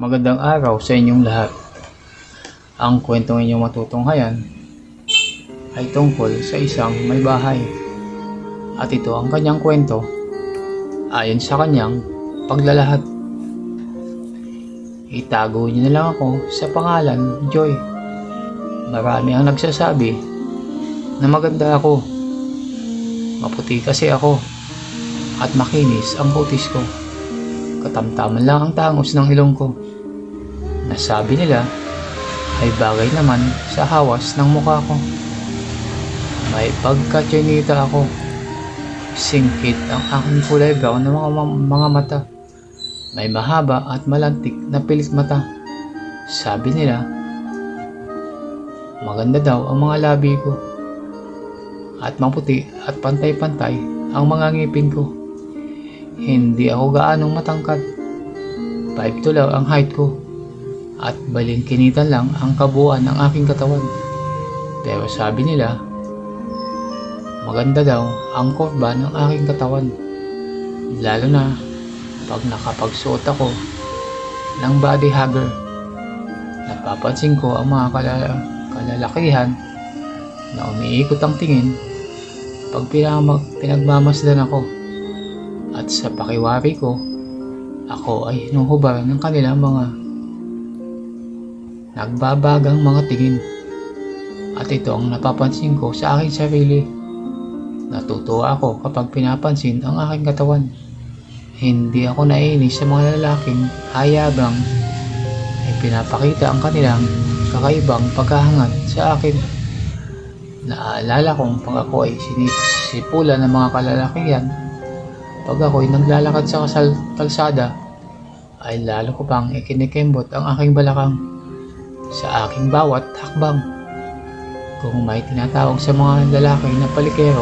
Magandang araw sa inyong lahat. Ang kwentong inyong matutunghayan ay tungkol sa isang may bahay. At ito ang kanyang kwento ayon sa kanyang paglalahad. Itago niyo na lang ako sa pangalan Joy. Marami ang nagsasabi na maganda ako. Maputi kasi ako at makinis ang kutis ko. Katamtaman lang ang tangos ng ilong ko. Nasabi nila ay bagay naman sa hawas ng mukha ko. May pagka-tsinita ako. Singkit ang aking kulay brown ng mga mata. May mahaba at malantik na pilik mata. Sabi nila, maganda daw ang mga labi ko. At maputi at pantay-pantay ang mga ngipin ko. Hindi ako gaanong matangkad. 5'2" lang ang height ko. At balingkinitan lang ang kabuuan ng aking katawan. Pero sabi nila, maganda daw ang kurba ng aking katawan. Lalo na pag nakapagsuot ako ng body hugger. Napapansin ko ang mga kalalakihan na umiikot ang tingin pag pinagmamasdan ako. At sa pakiwari ko, ako ay hinuhubaran ng kanilang mga nagbabagang mga tingin. At ito ang napapansin ko sa aking sarili. Natutuwa ako kapag pinapansin ang aking katawan. Hindi ako naiinis sa mga lalaking hayabang ay pinapakita ang kanilang kakaibang pagkahangat sa akin. Naalala kong pag ako ay sinisipulan ng mga kalalakihan, pag ako'y naglalakad sa kalsada, ay lalo ko pang ikinikembot ang aking balakang sa aking bawat hakbang. Kung may tinatawag sa mga lalaki na palikero,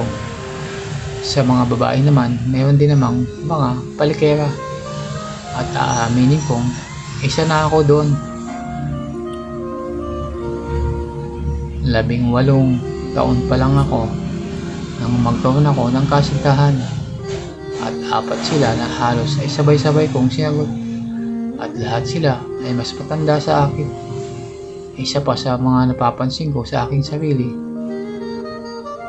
sa mga babae naman, mayroon din namang mga palikera. At aaminin kong isa na ako doon. 18 taon pa lang ako nang magkaroon ako ng kasintahan. At 4 sila na halos ay sabay-sabay kong sinagot. At lahat sila ay mas matanda sa akin. Isa pa sa mga napapansin ko sa aking sarili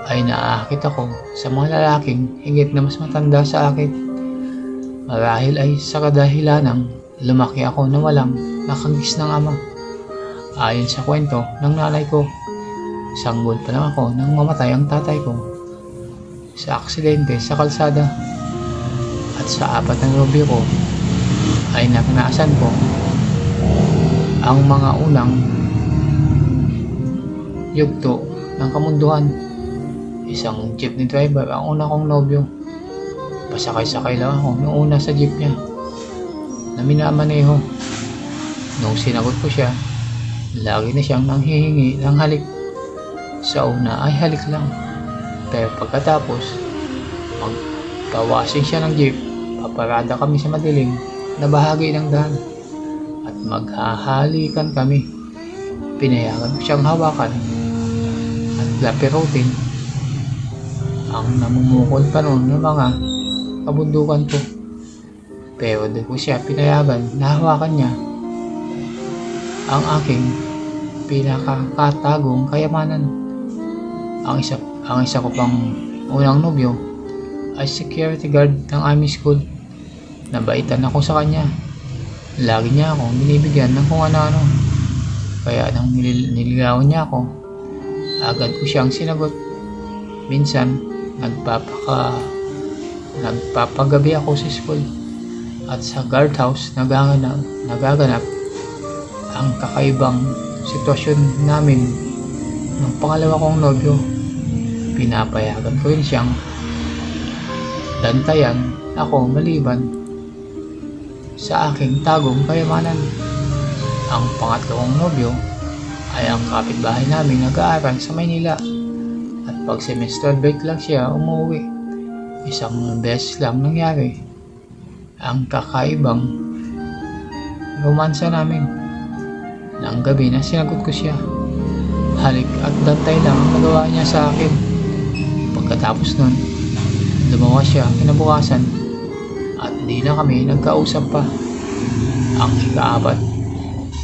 ay naaakit ako sa mga lalaking higit na mas matanda sa akin. Marahil ay sa kadahilanang lumaki ako na walang nakagis ng ama. Ayon sa kwento ng nanay ko, sanggol pa lang ako nang mamatay ang tatay ko sa aksidente sa kalsada. At sa 4 na nobyo ko ay naranasan ko ang mga unang yugto ng kamunduhan. Isang jeepney driver ang una kong nobyo. Pasakay-sakay lang ako noong una sa jeep niya na minamaneho. Nung sinagot ko siya, lagi na siyang nanghihingi ng halik. Sa una ay halik lang, pero pagkatapos magpawashing siya ng jeep, paparada kami sa madilim na bahagi ng daan at maghahalikan kami. Pinayagan ko siyang hawakan at lapirutin ang namumukol pa noon ng mga kabundukan ko. Pero di ko siya pinayagan na hawakan niya ang aking pinakakatagong kayamanan. Ang isa ko pang unang nobyo ay security guard ng army school. Nabaitan ako sa kanya. Lagi niya ako binibigyan ng kung ano-ano. Kaya nang niligawan niya ako, agad ko siyang sinagot. Minsan, nagpapagabi ako sa school. At sa guardhouse nagaganap ang kakaibang sitwasyon namin ng pangalawa kong nobyo. Pinapayagan ko rin siyang dantayan ako maliban sa aking tagong kayamanan. Ang pangatlong nobyo ay ang kapitbahay namin nag-aaral sa Maynila. At pag semester break lang siya umuwi. Isang beses lang nangyari ang kakaibang romansa namin. Nang gabi na sinagot ko siya, halik at dantay lang ang nagawa niya sa akin. Pagkatapos nun, lumawas siya kinabukasan at di na kami nagkausap pa. Ang ika-4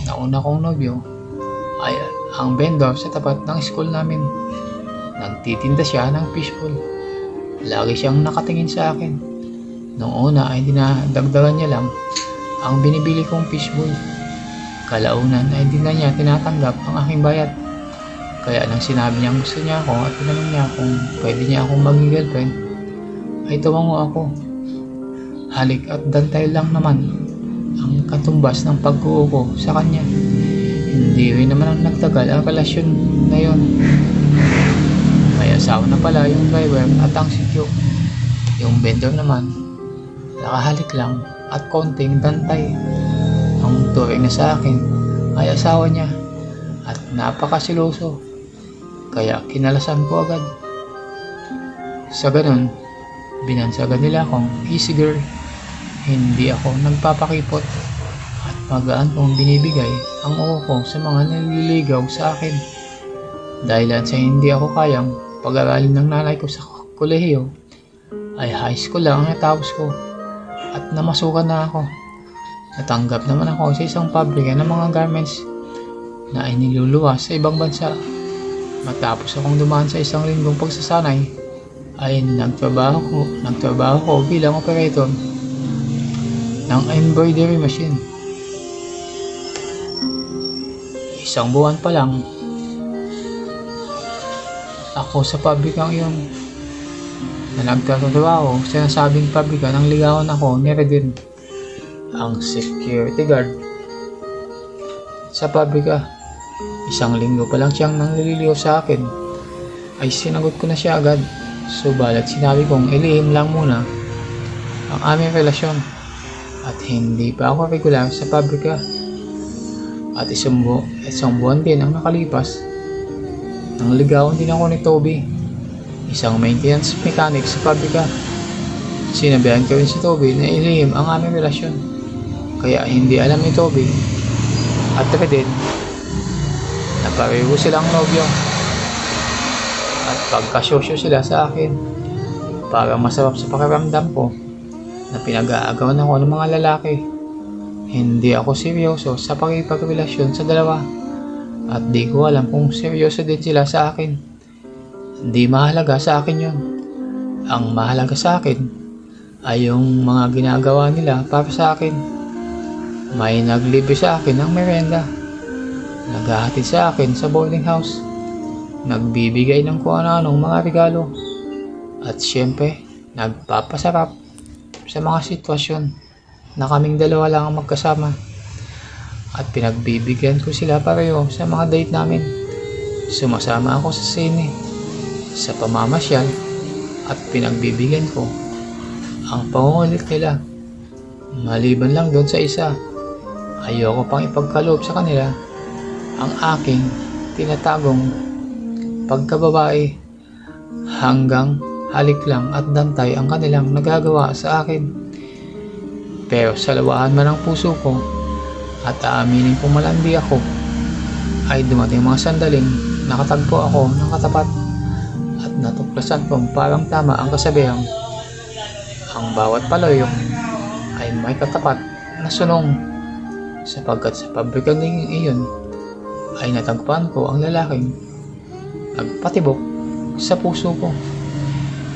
na una kong nobyo ay ang vendor sa tapat ng school namin. Nagtitinda siya ng fishball. Lagi siyang nakatingin sa akin. Noong una ay dinadagdagan niya lang ang binibili kong fishball. Kalaunan ay di na niya tinatanggap ang aking bayad. Kaya nang sinabi niyang gusto niya ako at tinanong niya kung pwede niya akong maging girlfriend, ay tumango ako. Halik at dantay lang naman ang katumbas ng pag-uo ko sa kanya. Hindi rin naman ang nagtagal ang relasyon na yon. May asawa na pala yung driver at ang sikyo. Yung vendor naman, nakahalik lang at konting dantay. Ang turing na sa akin ay asawa niya at napakasiloso. Kaya kinalasan ko agad. Sa ganun, binansagan nila akong easy girl. Hindi ako nagpapakipot at magaan kong binibigay ang uko ko sa mga naliligaw sa akin. Dahilan sa hindi ako kayang pag-aralin ng nanay ko sa kolehiyo, ay high school lang ang natapos ko at namasukan na ako. Natanggap naman ako sa isang pabrika ng mga garments na iniluluwas sa ibang bansa. Matapos akong dumaan sa isang linggong pagsasanay, ay nagtrabaho ko bilang operator ng embroidery machine. Isang buwan pa lang ako sa pabrikang iyon na nagtatrabaho sa nasabing pabrika nang ligawan ako ni Redin, ang security guard sa pabrika. Isang linggo pa lang siyang nangliligaw sa akin ay sinagot ko na siya agad. Subalit sinabi kong ilihim lang muna ang aming relasyon at hindi pa ako regular sa pabrika. At isang buwan din ang nakalipas nang ligawan din ako ni Toby, isang maintenance mechanic sa pabrika. Sinabihan ko rin si Toby na ilihim ang aming relasyon, kaya hindi alam ni Toby at Redin na pareho silang nobyo at pagkasosyo sila sa akin. Para masarap sa pakiramdam ko na pinag-aagawan ako ng mga lalaki. Hindi ako seryoso sa pakipagrelasyon sa dalawa at di ko alam kung seryoso din sila sa akin. Hindi mahalaga sa akin yun. Ang mahalaga sa akin ay yung mga ginagawa nila para sa akin. May naglibre sa akin ng merenda, naghahatid sa akin sa boarding house, nagbibigay ng kung ano-anong mga regalo, at syempre, nagpapasarap sa mga sitwasyon na kaming dalawa lang ang magkasama. At pinagbibigyan ko sila pareho sa mga date namin. Sumasama ako sa sine, sa pamamasyal, at pinagbibigyan ko ang pangungulit nila. Maliban lang doon sa isa, ayoko pang ipagkaloob sa kanila ang aking tinatagong pagkababae. Hanggang halik lang at dantay ang kanilang nagagawa sa akin. Pero sa lawahan man ng puso ko at aaminin kong malandi ako, ay dumating mga sandaling nakatagpo ako ng katapat at natuklasan kong parang tama ang kasabihang, ang bawat paloyo ay may katapat na sunong. Sapagkat sa pabrikang iyon ay natagpuan ko ang lalaking nagpatibok sa puso ko.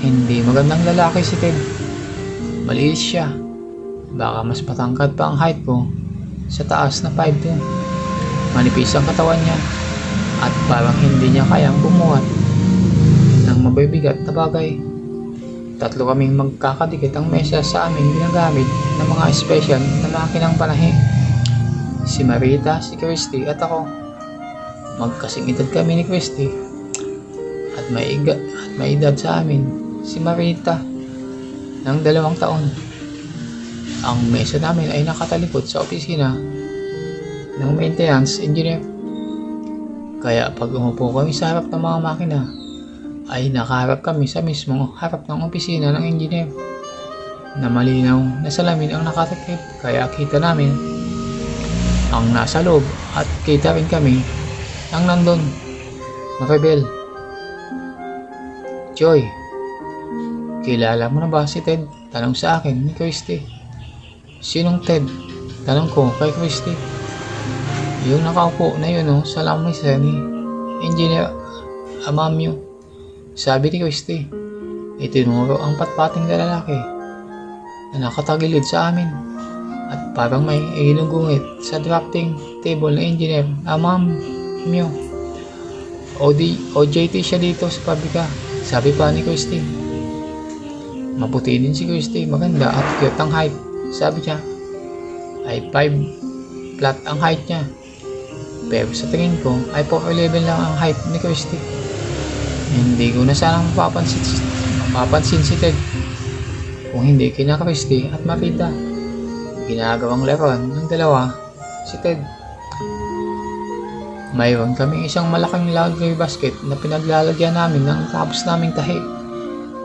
Hindi magandang lalaki si Ted. Maliit siya. Baka mas patangkad pa ang height ko sa taas na 5'2". Manipis ang katawan niya at parang hindi niya kayang bumuhat ng mabibigat na bagay. Tatlo kaming magkakadikit ang mesa sa aming ginagamit ng mga special na makinang panahi. Si Marita, si Christy at ako. Magkasing edad kami ni Christy at may edad sa amin si Marita ng 2 taon. Ang mesa namin ay nakatalikod sa opisina ng maintenance engineer. Kaya pag umupo kami sa harap ng mga makina, ay nakaharap kami sa mismong harap ng opisina ng engineer na malinaw na salamin ang nakatakip, kaya kita namin ang nasa loob at kita rin kami ang nandun. Maribel, Joy, kilala mo na ba si Ted? Tanong sa akin ni Christy. Sinong Ted? Tanong ko kay Christy. Yung nakaupo na yun sa lamesa ni Engineer Amamyo. Sabi ni Christy, itinuro ang patpating na lalaki na nakatagilid sa amin at parang may ginugungit sa drafting table na Engineer Amamyo. OJT siya dito sa pabrika, sabi pa ni Christy. Maputi din si Christy, maganda at cute ang height. Sabi niya, ay 5 flat ang height niya. Pero sa tingin ko ay 4'11 lang ang height ni Christy. Hindi ko na sanang mapapansin si Ted kung hindi kina Christy at Marita. Ginagawang laruan ng dalawa si Ted. Mayroon kaming isang malaking laundry basket na pinaglalagyan namin ng tapos naming tahi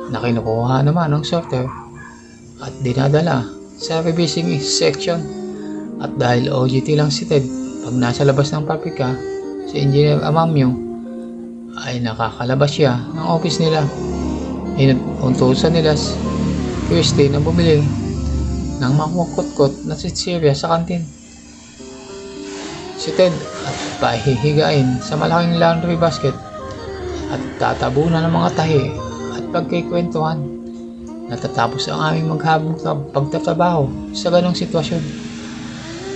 na kinukuha naman ng sorter at dinadala sa revising section. At dahil OJT lang si Ted pag nasa labas ng pabrika, si Engineer Amamyo ay nakakalabas siya ng office nila. Inutusan nila si Christy na bumili ng makukot-kot na sitsirya sa kantin. Si Ted at pahihigain sa malaking laundry basket at tatabunan ng mga tahi at pagkikwentuhan. Natatapos ang aming maghabang pagtatrabaho sa ganong sitwasyon.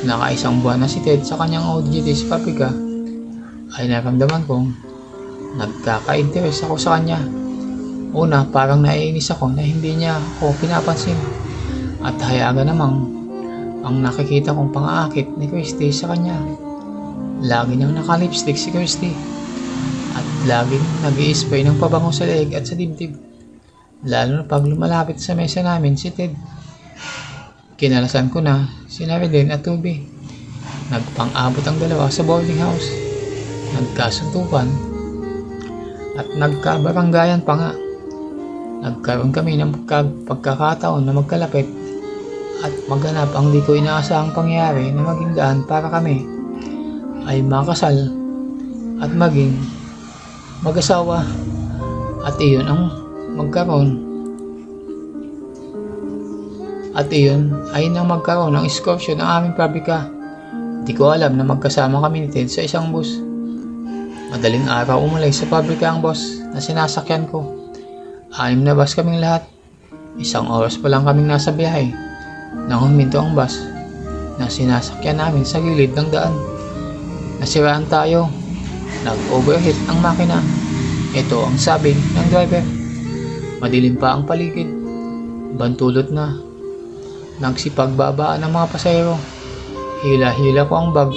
Nakaisang buwan na si Ted sa kanyang OJT sa pabrika ay naramdaman kong nagkaka-interest ako sa kanya. Una, parang naiinis ako na hindi niya ako pinapansin at hayagan namang ang nakikita kong pang-aakit ni Christy sa kanya. Lagi niyang naka-lipstick si Christy at laging nag-i-spray ng pabango sa leeg at sa dibdib, lalo na pag lumalapit sa mesa namin si Ted. Kinalasan ko na si Nariden at Ruby. Nagpang-abot ang dalawa sa boarding house. Nagkasuntukan at nagkabaranggayan pa nga. Nagkaroon kami ng pagkakataon na magkalapit at maghanap ang di ko inaasahang pangyayari na maging daan para kami ay makasal at maging mag-asawa. At iyon ang magkaroon. At iyon ay nang magkaroon ng excursion ng aming pabrika. Di ko alam na magkasama kami ni Ted sa isang bus. Madaling araw umalay sa pabrika ang bus na sinasakyan ko. 6 na bus kaming lahat. 1 oras pa lang kaming nasa biyahe nang huminto ang bus na sinasakyan namin sa gilid ng daan. Nasiraan tayo. Nag-overheat ang makina. Ito ang sabi ng driver. Madilim pa ang paligid. Bantulot na. Nagsipagbabaan ng mga pasahero. Hila-hila ko ang bag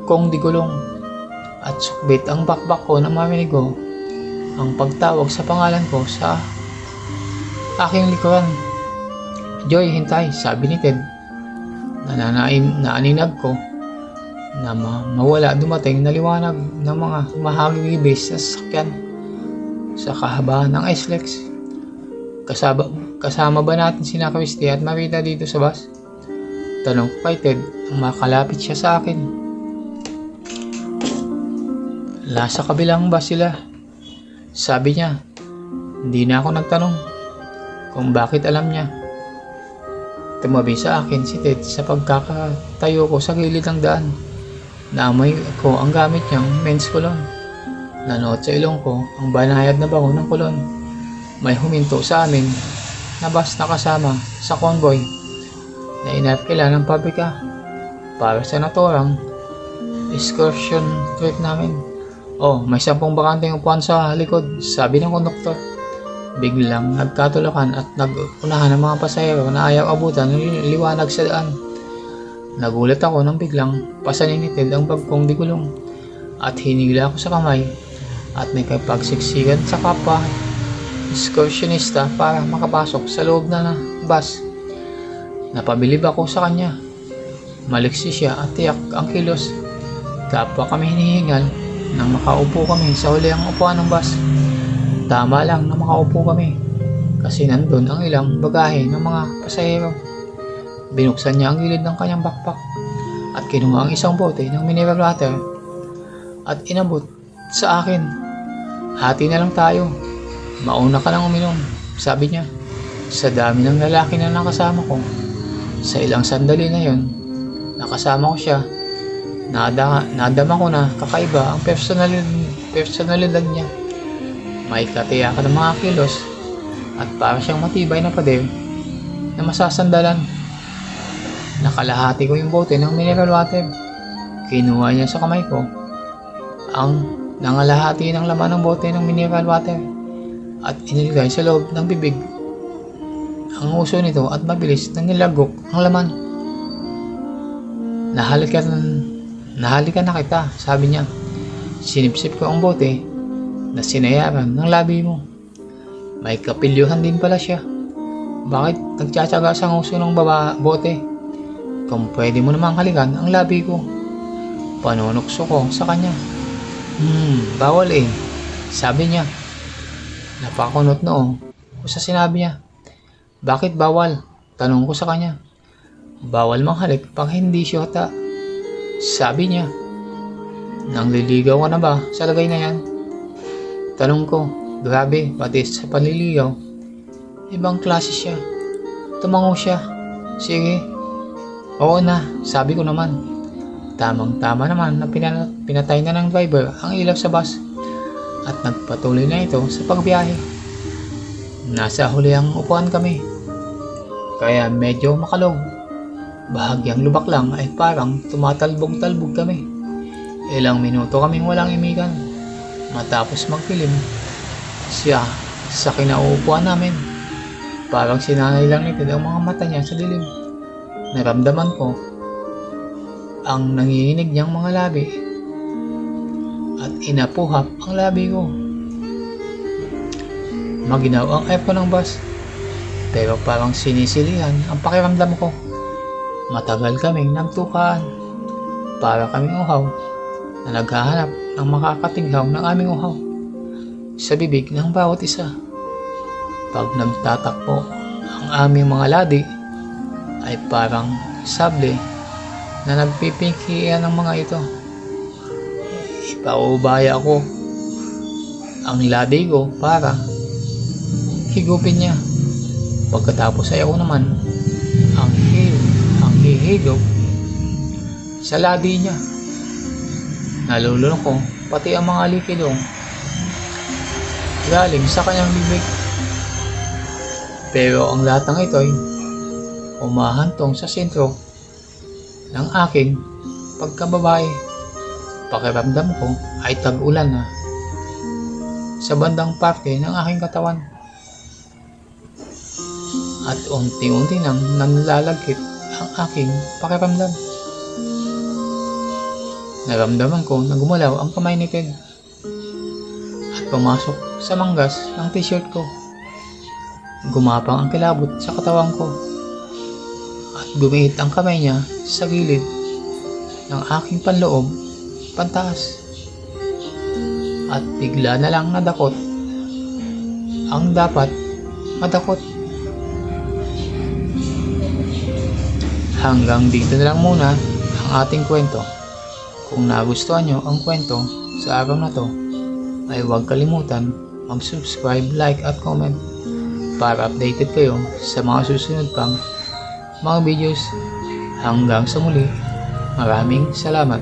kong digulong at sukbit ang bakbak ko na marinig ko ang pagtawag sa pangalan ko sa aking likuran. Joy, hintay, sabi ni Ted. Naaninag ko na mawala dumating na liwanag ng mga mahagibis na sasakyan sa kahabaan ng SLEX. Kasama ba natin sina Christy at Marita dito sa bus? Tanong ko kay Ted nang makalapit siya sa akin. Nasa kabilang bus sila. Sabi niya, hindi na ako nagtanong kung bakit alam niya. Tumabi sa akin si Ted sa pagkakatayo ko sa gilid ng daan. Naamoy ko ang gamit niyang men's cologne. Nanood sa ilong ko ang banayad na bango ng cologne. May huminto sa amin na bus na kasama sa convoy na inarkila ng pabrika para sa naturang excursion trip namin. Oh, may 10 bakanteng upuan sa likod, sabi ng konduktor. Biglang nagkatulakan at nagunahan ng mga pasahero na ayaw abutan ng liwanag sa daan. Nagulat ako nang biglang pasanin ni Ted ang bag kong digulong at hinigla ako sa kamay at nakipagsiksikan sa kapwa excursionista para makapasok sa loob na bus. Napabilib ako sa kanya. Maliksi siya at tiyak ang kilos. Kapwa kami hinihingal nang makaupo kami sa huli ang upuan ng bus. Tama lang na makaupo kami kasi nandun ang ilang bagahe ng mga pasahero. Binuksan niya ang gilid ng kanyang backpack at kinuha ang isang bote ng mineral water at inabot sa akin. Hati na lang tayo. Mauna ka lang uminom, sabi niya. Sa dami ng lalaki na nakasama ko, sa ilang sandali na yon, nakasama ko siya. Nadama ko na kakaiba ang personalidad niya. May katiyakan ng mga kilos at para siyang matibay na pader na masasandalan. Nakalahati ko yung bote ng mineral water. Kinuha niya sa kamay ko ang nangalahati ng laman ng bote ng mineral water at inilagay sa loob ng bibig. Ang uso nito at mabilis na nilagok ang laman. Nahalikan na kita, sabi niya. Sinipsip ko ang bote na sinayaran ng labi mo. May kapilyuhan din pala siya. Bakit nagtsatsaga sa uso ng bote? Kung pwede mo namang halikan ang labi ko. Panunukso ko sa kanya. Bawal eh, sabi niya. Napakunot noo ko sa sinabi niya. Bakit bawal? Tanong ko sa kanya. Bawal manghalik pag hindi syota, sabi niya. Nangliligaw ka na ba sa lagay na yan? Tanong ko. Grabe, pati sa panliligaw. Ibang klase siya. Tumango siya. Sige. Oo na, sabi ko naman. Tamang-tama naman na pinatay na ng driver ang ilaw sa bus at nagpatuloy na ito sa pagbiyahe. Nasa huli ang upuan kami, kaya medyo makalog. Bahagyang lubak lang ay parang tumatalbog-talbog kami. Ilang minuto kaming walang imikan. Matapos magpilim, siya sa kinauupuan namin. Parang sinanay lang nito ang mga mata niya sa dilim. Naramdaman ko ang nanginginig niyang mga labi at inapuhap ang labi ko. Maginaw ang aircon ng bus, pero parang sinisilihan ang pakiramdam ko. Matagal kaming nagtukaan para kaming uhaw na naghahanap ng makakatighaw ng aming uhaw sa bibig ng bawat isa. Pag nagtatakbo ang aming mga ladi ay parang sable na nagpipingkian ng mga ito. Ipaubaya ko ang labi ko para higupin niya. Pagkatapos ay ako naman ang hihigop sa labi niya. Nalulunok ko pati ang mga likido galing sa kanyang bibig. Pero ang lahat ng ito ay umahantong sa sentro ng aking pagkababae. Pakiramdam ko ay tag-ulan na sa bandang parte ng aking katawan. At unti-unti nang nanlalagkit ang aking pakiramdam. Naramdaman ko na gumalaw ang kamay ni Ted at pumasok sa manggas ng t-shirt ko. Gumapang ang kilabot sa katawan ko at gumiit ang kamay niya sa gilid ng aking panloob pantaas. At bigla na lang nadakot ang dapat madakot. Hanggang dito na lang muna ang ating kwento. Kung nagustuhan nyo ang kwento sa araw na to, ay huwag kalimutan mag-subscribe, like at comment para updated kayo sa mga susunod pang mga videos. Hanggang sa muli, maraming salamat.